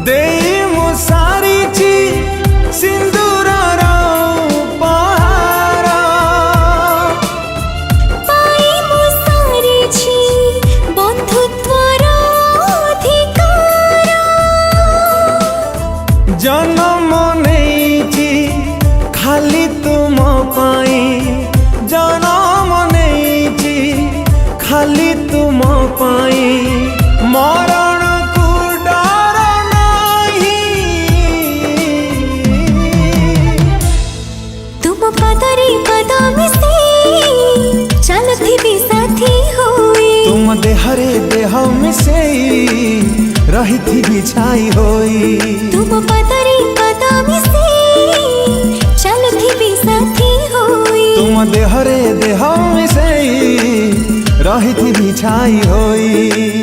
देई मु सारिची सिंदूरर उपहार पाई मु सारिची बंधुत्वर अधिकार जन्म नेइची खाली तुम पाई जन्म नेइची खाली तुम पाई मरण को डर नहीं तुम पदरी पद मिसे चलथिबी साथी होई तुम देहरे देह मिसेई रहिथिबी छाई होई तुम पदरी पद मिसे चलथिबी साथी होई तुम देहरे देह मिसेई रहिथिबी छाई होई।